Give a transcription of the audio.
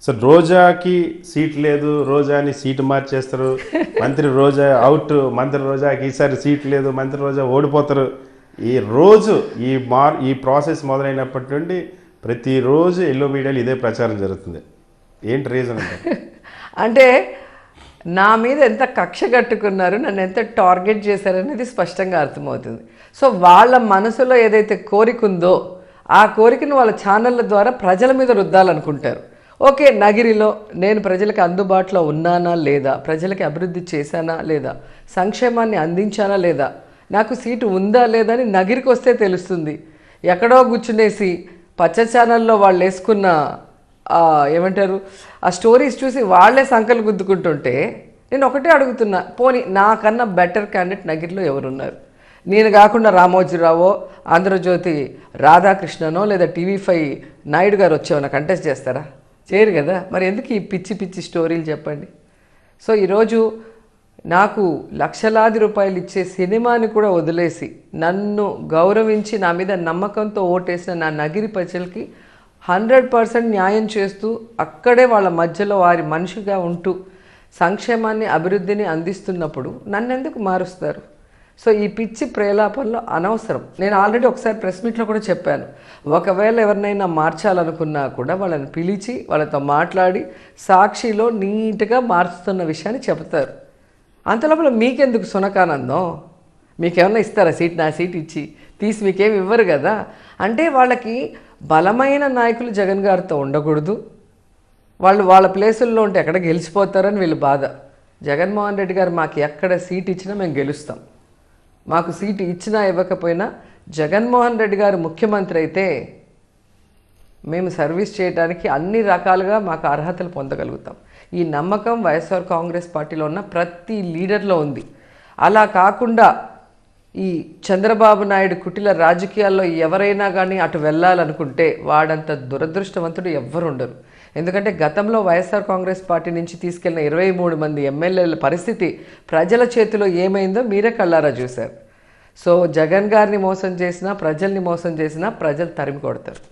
So రోజాకి seat లేదు, రోజాని seat మార్చేస్తారు, మంత్రి రోజా అవుట్, మంత్రి రోజాకి ఈసారి సీట్ లేదు, మంత్రి రోజా ఓడిపోతారు. ఈ రోజు ఈ ప్రాసెస్ మొదలైనప్పటి నుండి ప్రతిరోజు ఎల్లో మీడియాలో ఇదే ప్రచారం జరుగుతుంది. ఏంటి రీజన్ అంటే? అంటే నా మీద ఎంత కక్ష కట్టుకున్నారు, నన్ను ఎంత టార్గెట్ చేశారనేది స్పష్టంగా అర్థమవుతుంది. సో వాళ్ళ మనసులో ఏదైతే కోరిక ఉందో ఆ కోరికను వాళ్ళ ఛానళ్ళ ద్వారా ప్రజల మీద రుద్దాలనుకుంటారు. ఓకే, నగిరిలో నేను ప్రజలకు అందుబాటులో ఉన్నానా లేదా, ప్రజలకి అభివృద్ధి చేశానా లేదా, సంక్షేమాన్ని అందించానా లేదా, నాకు సీటు ఉందా లేదా అని నగిరికి వస్తే తెలుస్తుంది. ఎక్కడో కూర్చునేసి పచ్చ ఛానల్లో వాళ్ళు వేసుకున్న ఏమంటారు ఆ స్టోరీస్ చూసి వాళ్ళే సంకలు గుద్దుకుంటుంటే నేను ఒకటే అడుగుతున్నా, పోనీ నాకన్నా బెటర్ క్యాండిడేట్ నగిరిలో ఎవరున్నారు? నేను కాకుండా రామోజీరావో, ఆంధ్రజ్యోతి రాధాకృష్ణనో లేదా TV5 నాయుడు గారు వచ్చేవన్నా కంటెస్ట్ చేస్తారా? చేయరు కదా. మరి ఎందుకు ఈ పిచ్చి పిచ్చి స్టోరీలు చెప్పండి. సో ఈరోజు నాకు లక్షలాది రూపాయలు ఇచ్చే సినిమాని కూడా వదిలేసి నన్ను గౌరవించి నా మీద నమ్మకంతో ఓటేసిన నా నగిరి ప్రజలకి 100% న్యాయం చేస్తూ అక్కడే వాళ్ళ మధ్యలో వారి మనిషిగా ఉంటూ సంక్షేమాన్ని అభివృద్ధిని అందిస్తున్నప్పుడు నన్నెందుకు మారుస్తారు? సో ఈ పిచ్చి ప్రేలాపనలో అనవసరం. నేను ఆల్రెడీ ఒకసారి ప్రెస్ మీట్లో కూడా చెప్పాను, ఒకవేళ ఎవరినైనా మార్చాలనుకున్నా కూడా వాళ్ళని పిలిచి వాళ్ళతో మాట్లాడి సాక్షిలో నీట్గా మారుస్తున్న విషయాన్ని చెప్తారు. అంతలోపల మీకెందుకు సునకానందం? మీకేమన్నా ఇస్తారా సీట్? నా సీట్ ఇచ్చి తీసి మీకేమి ఇవ్వరు కదా. అంటే వాళ్ళకి బలమైన నాయకులు జగన్ గారితో ఉండకూడదు, వాళ్ళు వాళ్ళ ప్లేసుల్లో ఉంటే ఎక్కడ గెలిచిపోతారని వీళ్ళు బాధ. జగన్మోహన్ రెడ్డి గారు మాకు ఎక్కడ సీట్ ఇచ్చినా మేము గెలుస్తాం. మాకు సీటు ఇచ్చినా ఇవ్వకపోయినా జగన్మోహన్ రెడ్డి గారు ముఖ్యమంత్రి అయితే మేము సర్వీస్ చేయడానికి అన్ని రకాలుగా మాకు అర్హతలు పొందగలుగుతాం. ఈ నమ్మకం వైఎస్ఆర్ కాంగ్రెస్ పార్టీలో ఉన్న ప్రతి లీడర్లో ఉంది. అలా కాకుండా ఈ చంద్రబాబు నాయుడు కుటిల రాజకీయాల్లో ఎవరైనా కానీ అటు వెళ్ళాలనుకుంటే వాడంత దురదృష్టవంతుడు ఎవ్వరు ఉండరు. ఎందుకంటే గతంలో వైఎస్ఆర్ కాంగ్రెస్ పార్టీ నుంచి తీసుకెళ్లిన 23 మంది ఎమ్మెల్యేల పరిస్థితి ప్రజల చేతిలో ఏమైందో మీరే కళ్ళారా చూశారు. సో జగన్ గారిని మోసం చేసినా, ప్రజల్ని మోసం చేసినా ప్రజలు తరిమి కొడతారు.